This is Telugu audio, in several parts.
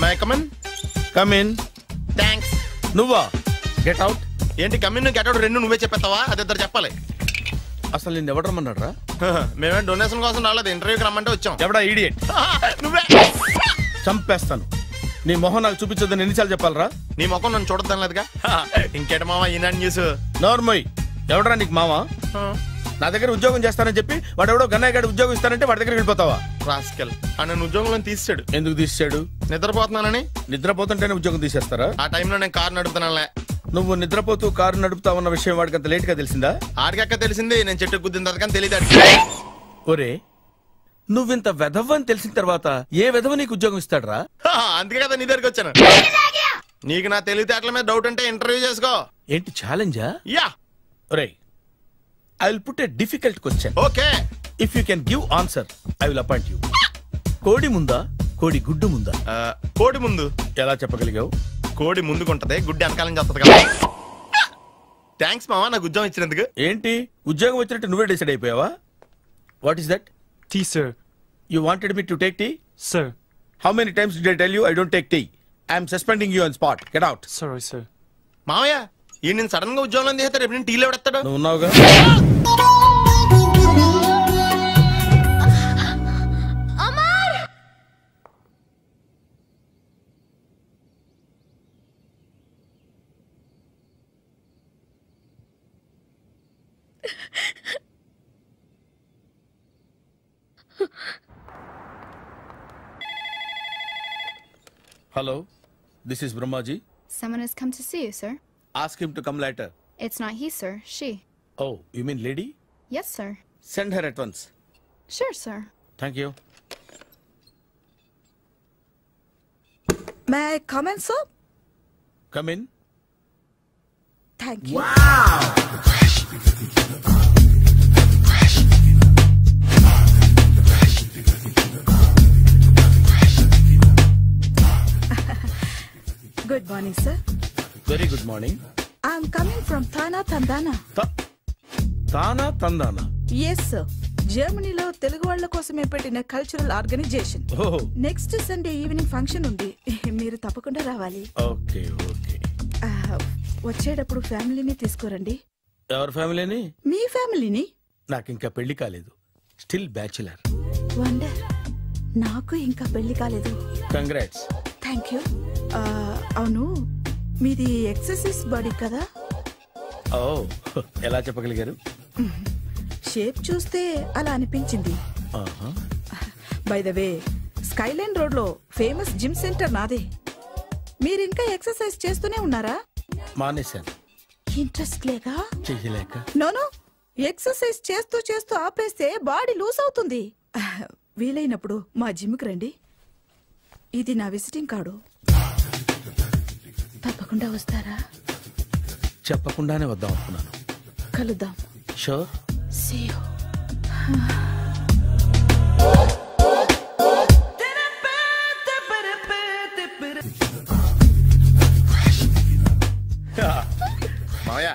May come in. కమిన్. థ్యాంక్స్. నువ్వా? Get out. ఏంటి కమిన్ గెట్ అవుట్ రెండు నువ్వే చెప్పేస్తావా? అది ఇద్దరు చెప్పాలి. అసలు నేను ఎవడు రమ్మన్నాడు రా? మేమే డొనేషన్ కోసం రాలేదు, ఇంటర్వ్యూకి రమ్మంటే వచ్చాం. ఎవడా ఈడియట్? నువ్వే. చంపేస్తాను. నీ మొహం నాకు చూపించొద్దని ఎన్నిసార్లు చెప్పాలరా? నీ ముఖం నన్ను చూడద్దాం లేదుగా. ఇంకేట మామ ఈనాడు న్యూస్. నోర్మోయ్. ఎవడరా నీకు మావా? నా దగ్గర ఉద్యోగం చేస్తానని చెప్పి వాడెవడో గన్నయ్య గారి ఉద్యోగం ఇస్తానంటే వాడి దగ్గర వెళ్ళిపోతావా? రాస్కెల్. నన్ను ఉద్యోగంలో తీసాడు. ఎందుకు తీసాడు? నిద్రపోతున్నానని. నిద్రపోతుంటేనే ఉద్యోగం తీసేస్తారా? ఆ టైంలో నేను కారు నడుపుతున్నానులే. నువ్వు నిద్రపోతూ కారు నడుపుతా ఉన్న విషయం వాడికి అంత లేట్ గా తెలిసిందా? ఆడికక్క తెలిసింది, నేను చెట్టు గుద్దిన తర్వాత కానీ తెలియదు. ఒరే, నువ్వింత వెధవని తెలిసిన తర్వాత ఏ వెధవ నీకు ఉద్యోగం ఇస్తాడరా? అందుకే కదా నీ దగ్గరికి వచ్చాను. నీకు నా తెలివితేటల మీద డౌట్ అంటే ఇంటర్వ్యూ చేసుకో. ఏంటి ఛాలెంజా? యా. ఒరే, I will put a difficult question. Okay. If you can give answer I will appoint you. కోడి ముందా, కోడి గుడ్డు ముందా? కోడి ముందు. ఎలా చెప్పగలిగావు? కోడి ముందుకుంటది, గుడ్డి వెనకాలని చేస్తుంది కదా. థ్యాంక్స్ మామా నాకు ఉద్యోగం ఇచ్చినందుకు. ఏంటి ఉద్యోగం వచ్చినట్టు నువ్వే డిసైడ్ అయిపోయావా? What is that? Tea sir. You wanted me to take tea? Sir. How many times did I tell you I don't take tea? I am suspending you on spot. Get out. Sorry sir. మామయ్య ఈ నేను సడన్ గా ఉద్యోగంలో తీస్తాడు, రేపు నేను టీలో పెడతాడు. నువ్వు ఉన్నావుగా? Hello, this is Brahmaji. Someone has come to see you, sir. Ask him to come later. It's not he, sir. She. Oh, you mean lady? Yes, sir. Send her at once. Sure, sir. Thank you. May I come in, sir? Come in. Thank you. Good morning, sir. Very good morning. I'm coming from Thana Tandana. Thana Tandana? Yes, sir. జర్మనీలో తెలుగు వాళ్ళ కోసమే పెట్టిన cultural organization. Next Sunday evening function ఉంది, మీరు తప్పకుండా రావాలి. Okay okay. వచ్చేటప్పుడు ఫ్యామిలీని తీసుకురండి. ఎవరి ఫ్యామిలీని? మీ ఫ్యామిలీని. నాకు ఇంకా పెళ్లి కాలేదు, స్టిల్ బ్యాచులర్. వండర్. నాకు ఇంకా పెళ్లి కాలేదు. కంగ్రాట్స్. Thank you. అవును, మీది ఎక్సర్సైజ్ బాడీ కదా? ఓ, ఎలా చెప్పగలిగారు? షేప్ చూస్తే అలా అనిపించింది. By the way, Skyline road లో ఫేమస్ జిమ్ సెంటర్ నాదే. మీరు ఇంకా ఎక్సర్సైజ్ చేస్తూనే ఉన్నారా? మానేశాను. ఇంట్రెస్ట్ లేక? చెయ్యలేక. నోనో, ఎక్సర్సైజ్ చేస్తూ చేస్తూ ఆపేస్తే బాడీ లూజ్ అవుతుంది. వీలైనప్పుడు మా జిమ్కి రండి. ఇది నా విజిటింగ్ కార్డు. తప్పకుండా వస్తారా? చెప్పకుండానే వద్దాం అనుకున్నాను. కలుద్దాం. షూర్. See you. మామయ్య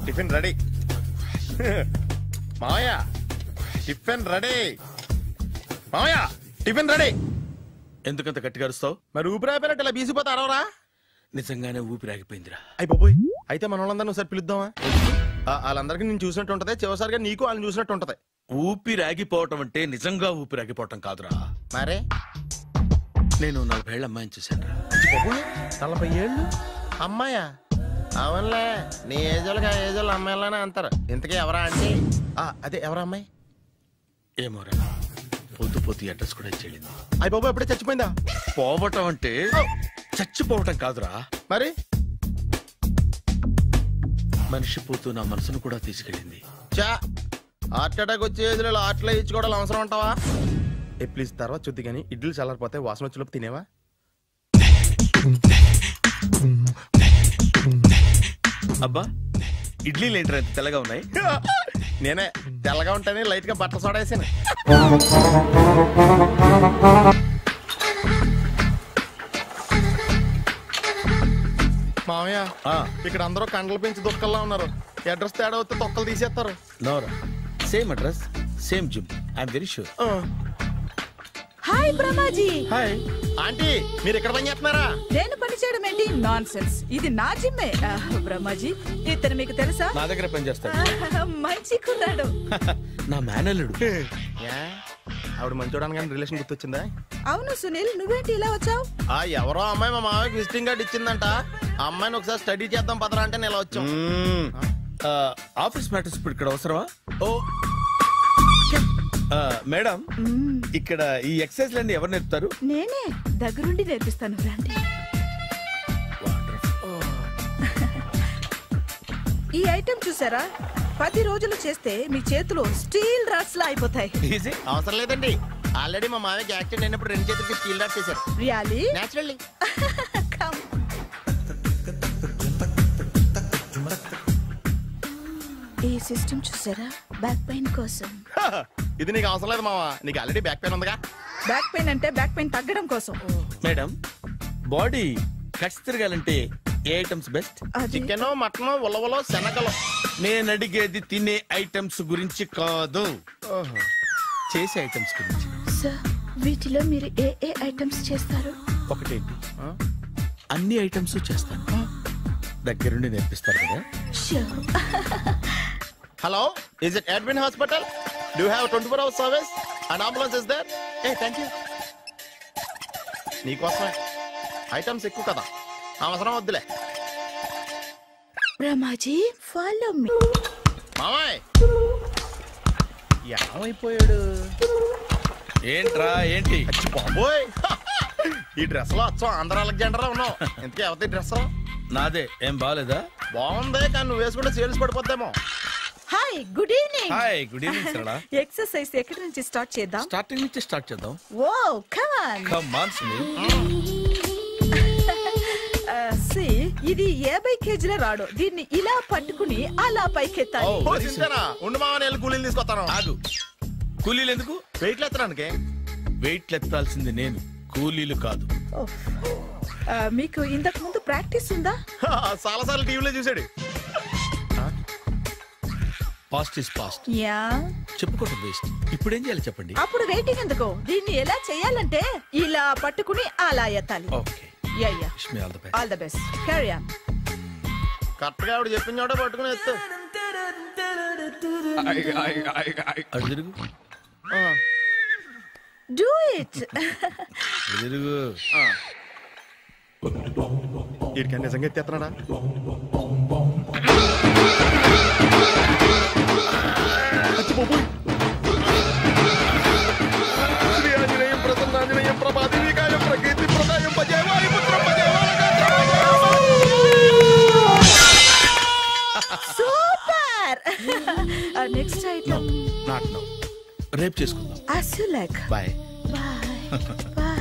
టిఫిన్ రెడీ. మామయ్య టిఫిన్ రెడీ. మామయ్య టిఫిన్ రెడీ. ఎందుకంత గట్టిగా అరుస్తావు? మరి ఊపిరి అయిపోయినట్టు ఇలా బీసిపోతే అరవరా? నిజంగానే ఊపిరాగిపోయిందిరా. అయ్యి బాబోయ్, అయితే మన వాళ్ళందరినీ ఒకసారి పిలుద్దామా? వాళ్ళందరికీ నేను చూసినట్టు ఉంటది, చివరిసారిగా నీకు వాళ్ళని చూసినట్టు ఉంటది. ఊపిరాగిపోవటం అంటే నిజంగా ఊపిరాగిపోవటం కాదురా. మరే నేను 40 ఏళ్ల అమ్మాయిని చూశాను రా. 40 ఏళ్ళు అమ్మాయా? అవునులే, నీ ఏజోళ్ళకి ఆ ఏజోళ్ళు అమ్మాయిలానే అంటారు. ఇంతకీ ఎవరా అంటే? అదే ఎవరా అమ్మాయి? ఏమోరా, పొద్దు పొద్దు అడ్రస్ కూడా చెల్లింది. అయ్యి బాబు ఎప్పుడే చచ్చిపోయిందా? పోవటం అంటే చచ్చిపోవటం కాదురా. మరి మనిషి పోతూ నా మనసును కూడా తీసుకెళ్ళింది. చా, హార్ట్ అటాక్ వచ్చే ఏజ్లో హార్ట్లో ఇచ్చుకోవడం అవసరం ఉంటావా? ప్లీజ్ తర్వాత చూద్ది కానీ ఇడ్లీలు చల్లారిపోతే వాసన వచ్చేలోపు తినేవా? అబ్బా, ఇడ్లీలు ఏంటి అంత తెల్లగా ఉన్నాయి? నేనే తెల్లగా ఉంటానే లైట్ గా బట్టలు సోడేసాను. మామయ్య, ఇక్కడ అందరూ కండలు పెంచి దుక్కల్లా ఉన్నారు. అడ్రస్ తేడా వస్తే తొక్కలు తీసేస్తారు. నోరా, same address, same gym. I'm very sure. Hi Brahmaji. Hi. Aunty మీరు ఇక్కడ పని చేస్తున్నారా? నేను పని చేయడం ఏంటి? Nonsense. ఇది నా జిమ్మే. బ్రహ్మాజీ ఇతను మీకు తెలుసా? నా దగ్గర పని చేస్తాడు. మంచి కుర్రాడు. నా మేనల్లుడు. ఆవిడ మంచి చూడడానికి రిలేషన్ గుర్తొచ్చిందా? అవును సునీల్, నువ్వేంటి ఇలా వచ్చావు? ఎవరో అమ్మాయి మా మామయ్యకి విజిటింగ్ కార్డ్ ఇచ్చిందంట. ఆ అమ్మాయిని ఒకసారి స్టడీ చేద్దాం పదరా అంటే నేను ఇలా వచ్చాం. ఆఫీస్ మ్యాటర్స్ ఇప్పుడు ఇక్కడ అవసరమా? ఓ మేడం, ఇక్కడ ఈ ఎక్సర్సైజ్ లన్నీ ఎవరు నేర్పుతారు? నేనే దగ్గరుండి నేర్పిస్తాను. రండి. ఈ ఐటెం చూసారా? 10 రోజులు చేస్తే మీ చేతులు స్టీల్ రాట్స్ లా అయిపోతాయి. అవసరం లేదండి, ఆల్రెడీ మా మామయ్యకి యాక్సిడెంట్ అయినప్పుడు 2 చేతులకి స్టీల్ డాట్ చేశారు. రియల్లీ? నేచురల్లీ. ఈ సిస్టమ్ చూసారా? బ్యాక్ పెయిన్ కోసం. ఇది నీకు అవసరం లేదు మావా, నీకు ఆల్రెడీ బ్యాక్ పెయిన్ ఉందిగా. బ్యాక్ పెయిన్ అంటే బ్యాక్ పెయిన్ తగ్గడం కోసం. మేడం, బాడీ కట్స్ తిరగాలంటే ఏ ఐటమ్స్ బెస్ట్? చికెన్, మటన్, ఉలవలో, శనగలు. నేను అడిగేది తినే ఐటమ్స్ గురించి కాదు, చేసే ఐటమ్స్ గురించి. సార్, వీటిలో మీరు ఏ ఐటమ్స్ చేస్తారు? ఒకటేంటి, అన్ని ఐటమ్స్ చేస్తాను. దగ్గరుండి నేర్పిస్తారు కదా. Hello, is it admin hospital? Do have 24 hours service and ambulance is there? Thank you. నీకోసమే ఐటమ్స్ ఎక్కువ కదా, అవసరం వద్దులే. Brahmaji follow me. మామయ్య ఏమైపోయాడు? ఏంట్రా ఏంటి? బాబోయ్, ఈ డ్రెస్ లో వచ్చాం ఆంధ్ర అలెగ్జాండర్ ఉన్నావు. ఇంతకీ ఎవరి డ్రెస్? నాదే. ఏం బాగాలేదా? బాగుంది, కానీ నువ్వు వేసుకుంటే సేల్స్ పడిపోద్దేమో. Hi, good evening. Hi, good evening Sarala. Exercise ఎక్కడి నుంచి స్టార్ట్ చేద్దాం? స్టార్టింగ్ నుంచి స్టార్ట్ చేద్దాం. Oh come on. Come on Sunil. ఇది 50 కేజీల రాడు. దీన్ని ఇలా పట్టుకుని అలా పైకెత్తాలి. ఓ చింతేనా? ఉండు మామ, నేను కూలీలు తీసుకొస్తాను. ఆగు. కూలీలు ఎందుకు? వెయిట్లు ఎత్తడానికి. వెయిట్లు ఎత్తాల్సింది నేను, కూలీలు కాదు. మీకు ఇంతకు ముందు ప్రాక్టీస్ ఉందా? చాలా సార్లు టీవీలో చూసాడు. Past is past. యా, చెప్పుకోవడం వేస్ట్. ఇప్పుడు ఏం చేయాలి చెప్పండి. అప్పుడు వెయిటింగ్ ఎందుకు? దీన్ని ఎలా చేయాలంటే ఇలా పట్టుకుని అలా ఎత్తాలి. Okay, ya ya. Wish me all the best. All the best. Carry on. Correct గా ఆవిడ చెప్పిన చోట పట్టుకుని ఎత్తు. అటు తిరుగు. Do it. తిరుగు. వీడికి నిజంగా ఎత్తేస్తున్నాడా? Super. Next item. Not now, రేపు చేసుకుందాం. As you like. Bye. Bye. Bye.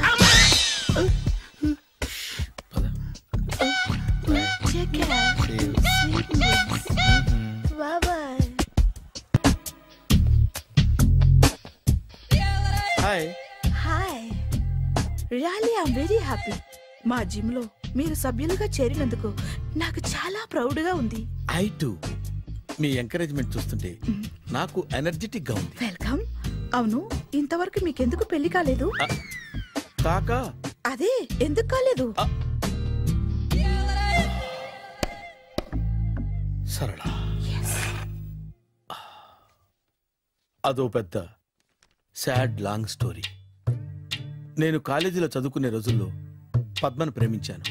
Take care. Sweet dreams. Bye bye. Hi. Hi. Really, I'm very happy. మా జిమ్ లో మీరు సభ్యులుగా చేరినందుకు నాకు చాలా ప్రౌడ్ గా ఉంది. I to. మీ ఎంకరేజ్మెంట్ చూస్తుంటే నాకు ఎనర్జెటిక్ గా ఉంది. వెల్కమ్. అవును, ఇంతవరకు మీకెందుకు పెళ్లి కాలేదు? కాకా. అదే ఎందుకు కాలేదు? సరళ, అదో పెద్ద సాడ్ లాంగ్ స్టోరీ. నేను కాలేజీలో చదువుకునే రోజుల్లో పద్మను ప్రేమించాను.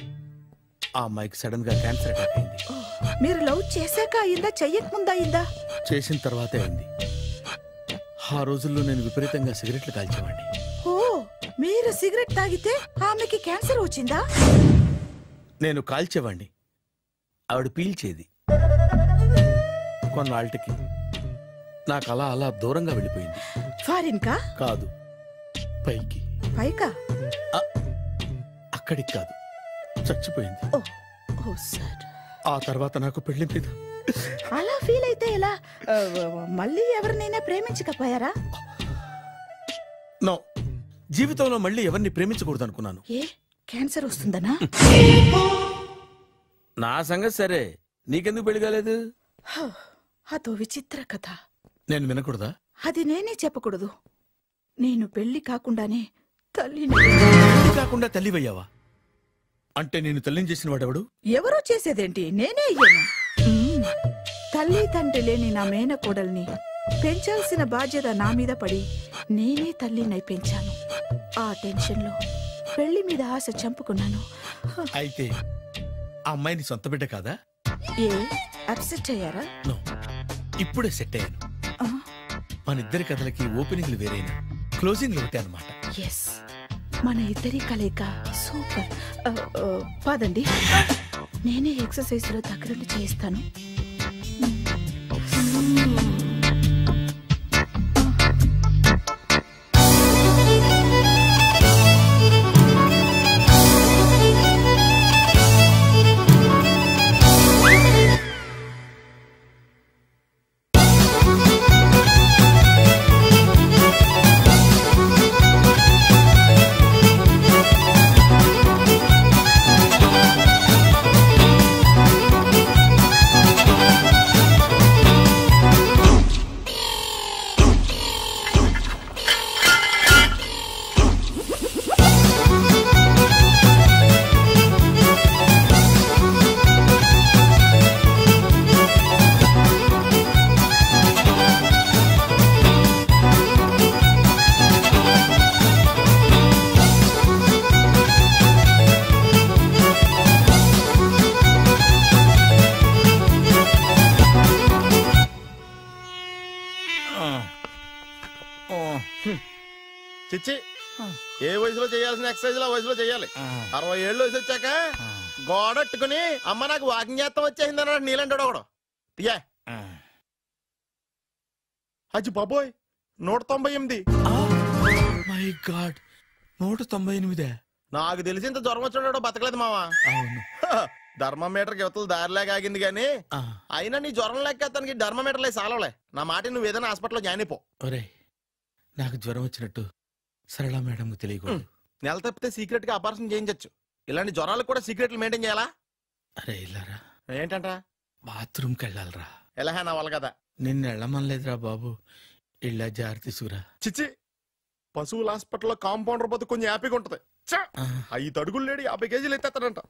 ఆ అమ్మాయికి సడన్ గా క్యాన్సర్ అటాక్ అయింది. మీరు లవ్ చేశాక అయిందా, చెయ్యక ముందా అయిందా? చేసిన తర్వాతే అయింది. ఆ రోజుల్లో నేను విపరీతంగా సిగరెట్లు కాల్చేవాడిని. ఓ, మీరు సిగరెట్ తాగితే ఆమెకి క్యాన్సర్ వచ్చిందా? నేను కాల్చేవాడిని, ఆవిడ పీల్చేది. కొన్నాళ్ళకి నాకు అలా అలా దూరంగా వెళ్ళిపోయింది. ఫారిన్ కా? కాదు, పైకి. పైకా? అక్కడికి కాదు, చచ్చిపోయింది. ఓ ఓ సార్. ఆ తర్వాత నాకు పెళ్లి మీద. అలా ఫీల్ అయితే ఎలా? మళ్ళీ ఎవరినైనా ప్రేమించకపోయారా? నో, జీవితంలో మళ్ళీ ఎవరిని ప్రేమించకూడదు అనుకున్నాను. ఏ, క్యాన్సర్ వస్తుందనా? నా సంగతి సరే, నీకెందుకు పెళ్లి కాలేదు? అదో విచిత్ర కథ. నేను వినకూడదా? అది నేనే చెప్పకూడదు. నేను పెళ్లి కాకుండానే తల్లిని. తల్లి కాకుండా తల్లివయ్యావా? అంటే నేను తల్లిని చేసిన వాడెవడు? ఎవరో చేసేదేంటి, నేనే అయ్యాను. తల్లి తండ్రి లేని నా మేనకోడల్ని పెంచాల్సిన బాధ్యత నా మీద పడి నేనే తల్లినై పెంచాను. ఆ టెన్షన్లో పెళ్లి మీద ఆశ చంపుకున్నాను. అయితే ఆ అమ్మాయిని సొంత బిడ్డ కాదా? ఏ అప్సెట్ అయ్యారా? నో, ఇప్పుడే సెట్ అయ్యాను. మన ఇద్దరి కథలకి ఓపెనింగ్లు వేరైనా క్లోజింగ్లు ఒకటే అనమాట. ఎస్, మన ఇద్దరి కలయిక సూపర్. పదండి, నేనే ఎక్సర్సైజ్ లో దగ్గరుండి చేయిస్తాను. చిచ్చి, ఏ వయసులో చేయాల్సిన ఎక్సర్సైజ్ ఆ వయసులో చేయాలి. 60 ఏళ్ళు వయసు వచ్చాక గోడట్టుకుని అమ్మ నాకు వాకింగ్ చేస్తాం వచ్చేసింది అన్నాడు నీలంటాడు ఒకడు. తీయా అచ్చి బాబోయ్, 198. My God, 198. నాకు తెలిసి ఇంత జ్వరం వచ్చాడో బతకలేదు మావా. అవును. ధర్మమీటర్ యువతలు దారిలాగా ఆగింది గాని అయినా నీ జ్వరం లెక్క అతనికి ధర్మమీటర్లే సాలవలే. నా మాట నువ్వు ఏదైనా హాస్పిటల్లో జాయిన్ అయిపో. ఒరే, నాకు జ్వరం వచ్చినట్టు సరళ మేడం తెలియకూడదు. నెల తప్పితే సీక్రెట్ గా ఆపరేషన్ చేయించచ్చు. ఇలాంటి జ్వరాలకు కూడా సీక్రెట్లు మెయింటైన్ చేయాలా? అరే ఇల్లారా, ఏంటంట? బాత్రూమ్కి వెళ్ళాలరా. ఎలాహే నా వాళ్ళ కదా. నిన్ను వెళ్ళమనలేదురా బాబు, ఇళ్ళ జారి తీసుకురా. చిచ్చి, పశువుల హాస్పిటల్లో కాంపౌండర్ పోతే కొంచెం హ్యాపీగా ఉంటది. 5 అడుగులు లేడి 50 కేజీలు ఎత్తేస్తాడంట.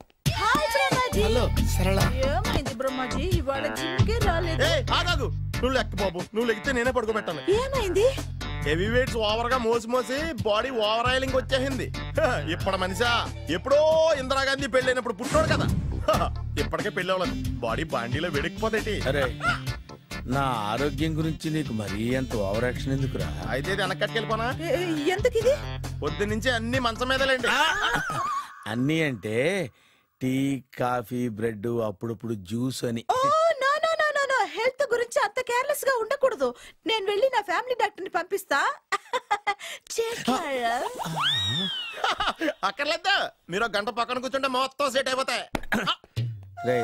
హలో సరళ. ఏమైంది బ్రహ్మాజీ, ఇవాళ జిమ్కే రాలేదు? ఆగాదు, నువ్వు లెక్క బాబు. నువ్వు లెక్కితే నేనే పడుకోబెట్టాలి. ఏమైంది? హెవీ వెయిట్స్ ఓవర్ గా మోసి బాడీ ఓవర్ ఆయిలింగ్ వచ్చేసింది. ఇప్పుడు మనిషా ఎప్పుడో ఇందిరాగాంధీ పెళ్ళైనప్పుడు పుట్టినోడు కదా. ఇప్పటికే పెళ్ళి అవ్వలేదు, బాడీ బాండీలో వెడికిపోతేటి. అరే, నా ఆరోగ్యం గురించి నీకు మరీ అంత ఓవర్ యాక్షన్ ఎందుకురా? అయితే వెనకట్టుకెళ్ళిపోనా? ఎందుకిది? పొద్దు నుంచి అన్ని మంచం మీదలేండి. అన్నీ అంటే టీ, కాఫీ, బ్రెడ్, అప్పుడప్పుడు జ్యూస్ అని. హెల్త్ గురించి అంత కేర్లెస్ గా ఉండకూడదు. నేను వెళ్ళి నా ఫ్యామిలీ డాక్టర్ ని పంపిస్తా. అక్కర్లేదా, మీరు 1 గంట పక్కన కూర్చుంటే మొత్తం సెట్ అయిపోతాయి. రే,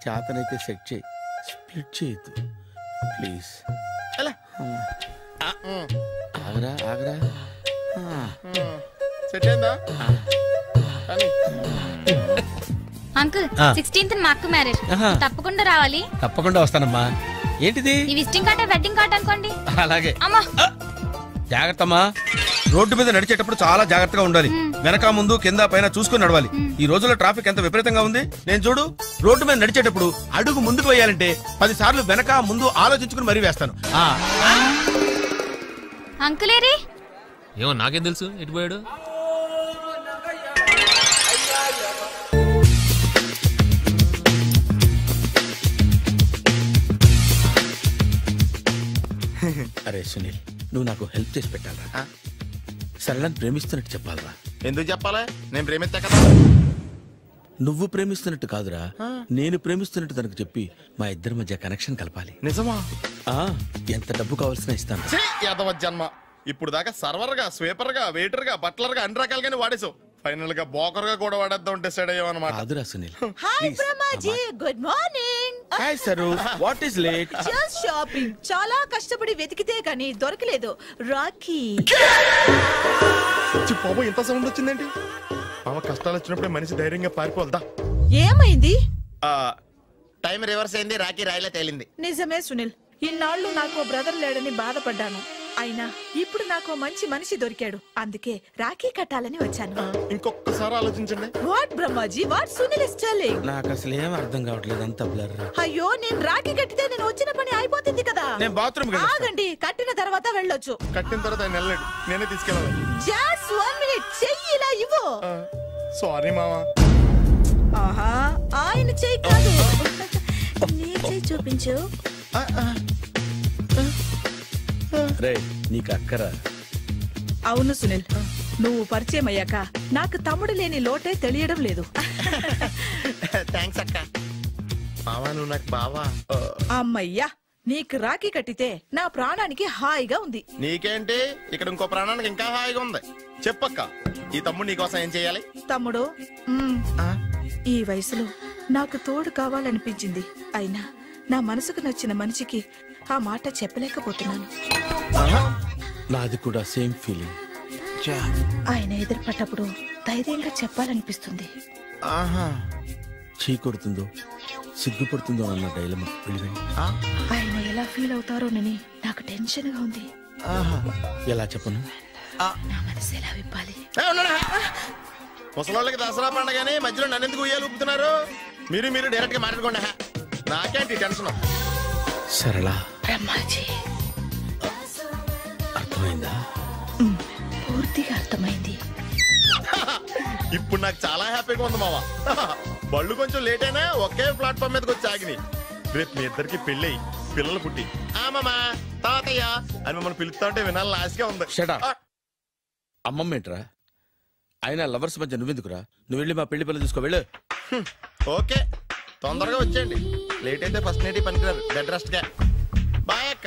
చేతనైతే సెట్ చేయి, స్ప్లిట్ చేయొద్దు ప్లీజ్. ఆగరా ఆగరా. సెట్ అయిందా? అంకుల్, 16th మా అక్క మ్యారేజ్, తప్పకుండా రావాలి. తప్పకుండా వస్తానమ్మా. ఏంటిది? ఈ విజిటింగ్ కార్డ్ వెడ్డింగ్ కార్డ్ అనుకోండి. అలాగే. అమ్మా జాగ్రత్తమ్మా, రోడ్డు మీద నడిచేటప్పుడు చాలా జాగ్రత్తగా ఉండాలి. వెనక ముందు కింద పైన చూసుకుని నడవాలి. ఈ రోజుల్లో ట్రాఫిక్ ఎంత విపరీతంగా ఉంది. నేను చూడు, రోడ్డు మీద నడిచేటప్పుడు అడుగు ముందుకు వేయాలంటే 10 సార్లు వెనక ముందు ఆలోచించుకుని మరీ వేస్తాను. అంకులేరి ఏమో నాకేం తెలుసు ఎటు పోయాడు. అరే సునీల్, నువ్వు నాకు హెల్ప్ చేసి పెట్టాలరా. సరళని ప్రేమిస్తున్నట్టు చెప్పాలరా. ఎందుకు చెప్పాలి? నేను ప్రేమిస్తా కదా. నువ్వు ప్రేమిస్తున్నట్టు కాదురా, నేను ప్రేమిస్తున్నట్టు తనకు చెప్పి మా ఇద్దరి మధ్య కనెక్షన్ కలపాలి. నిజమా? ఎంత డబ్బు కావాల్సిన ఇస్తాను. యాదవ జన్మ, ఇప్పుడు దాకా సర్వర్ గా, స్వీపర్ గా, వెయిటర్ గా, బట్లర్ గా అన్ని రకాలుగానే వాడేసావు. ఫైనల్ గా బోకర్ గా కూడా వాడేద్దాం డిసైడ్ అయ్యామన్నమాట. కాదురా Sunil. Hi Brahmaji, good morning. Hi sir, what is late? Just shopping. చాలా కష్టపడి వెతికితే కానీ దొరకలేదు. రాఖీ. బాబు, ఇంత సౌండ్ వచ్చిందేంటి? మామ కష్టాలు వచ్చినప్పుడే మనిషి ధైర్యంగా పారిపోవద్దా. ఏమైంది? టైం రివర్స్ అయింది, రాఖీ రాయిలా తేలింది. నిజమే సునీల్, ఇన్నాళ్ళు నాకు బ్రదర్ లేడని బాధపడ్డాను. అయినా ఇప్పుడు నాకు మంచి మనిషి దొరికాడు, అందుకే రాఖీ కట్టాలని వచ్చాను. ఇంకొకసారి ఆలోచించండి. What Brahmaji, what Sunil is telling? నాకు అసలు ఏం అర్థం కావట్లేదు, అంత బ్లర్. అయ్యో, నేను రాఖీ కట్టితే నేను వచ్చిన పని అయిపోతుంది కదా. నేను బాత్రూమ్ ఆగండి, కట్టిన తర్వాత వెళ్ళొచ్చు. కట్టిన తర్వాత ఆయన వెళ్ళండి, నేనే తీసుకెళ్ళాలి. జస్ట్ 1 మినిట్, చెయ్యి ఇలా ఇవ్వు. సారీ మావా. ఆహా, ఆయన చెయ్యి కాదు, నీ చెయ్యి చూపించు. రే నీకు అక్కరా? అవును సునీల్, నువ్వు పరిచయం అయ్యాక నాకు తమ్ముడు లేని లోటే తెలియడం లేదు. థ్యాంక్స్ అక్క. మావా నువ్వు నాకు బావా. అమ్మయ్యా, నీకు రాఖీ కట్టితే నా ప్రాణానికి హాయిగా ఉంది. నీకేంటి, ఇక్కడ ఇంకో ప్రాణానికి ఇంకా హాయిగా ఉంది. చెప్పక్క, ఈ తమ్ముడు నీకోసం ఏం చెయ్యాలి? తమ్ముడు, ఈ వయసులో నాకు తోడు కావాలనిపించింది, అయినా నా మనసుకు నచ్చిన మనిషికి ఆ మాట చెప్పలేకపోతున్నాను. నాది కూడా సేమ్ ఫీలింగ్. ఆయన ఎదురుపడ్డప్పుడు ధైర్యంగా చెప్పాలనిపిస్తుంది. చీ కొడుతుందో సిగ్గుపడుతుందో అన్న డైలమా. ఆయన ఎలా ఫీల్ అవుతారోనని నాకు టెన్షన్ గా ఉంది. ఎలా చెప్పను? నా మనసు ఎలా విప్పాలి? ముసలోళ్ళకి దసరా పండగని మధ్యలో నన్ను ఎందుకు ఉయ్యాలు ఊపుతున్నారు? మీరు డైరెక్ట్ గా మాట్లాడుకోండి. నాకేంటి టెన్షన్? సరళ, బ్రహ్మాజీ, అర్థమైందా? పూర్తిగా అర్థమైంది. ఇప్పుడు నాకు చాలా హ్యాపీగా ఉంది మావా. బళ్ళు కొంచెం లేట్ అయినా ఒకే ప్లాట్ఫామ్ మీదకి వచ్చి ఆగినాయి. రేపు మీ ఇద్దరికి పెళ్ళి పిల్లలు పుట్టి మామా తాతయ్య అని మమ్మల్ని పిలుస్తా ఉంటే వినాలి లాస్ట్గా ఉంది. అమ్మమ్మ ఏంట్రా? అయినా లవర్స్ మధ్య నువ్వెందుకురా? నువ్వు వెళ్ళి మా పెళ్లి పిల్లలు చూసుకో, వెళ్ళు. ఓకే, తొందరగా వచ్చేయండి. లేట్ అయితే ఫస్ట్ నైట్ పనికిరారు. బెడ్ రెస్ట్ గా. బాయ్ అక్క.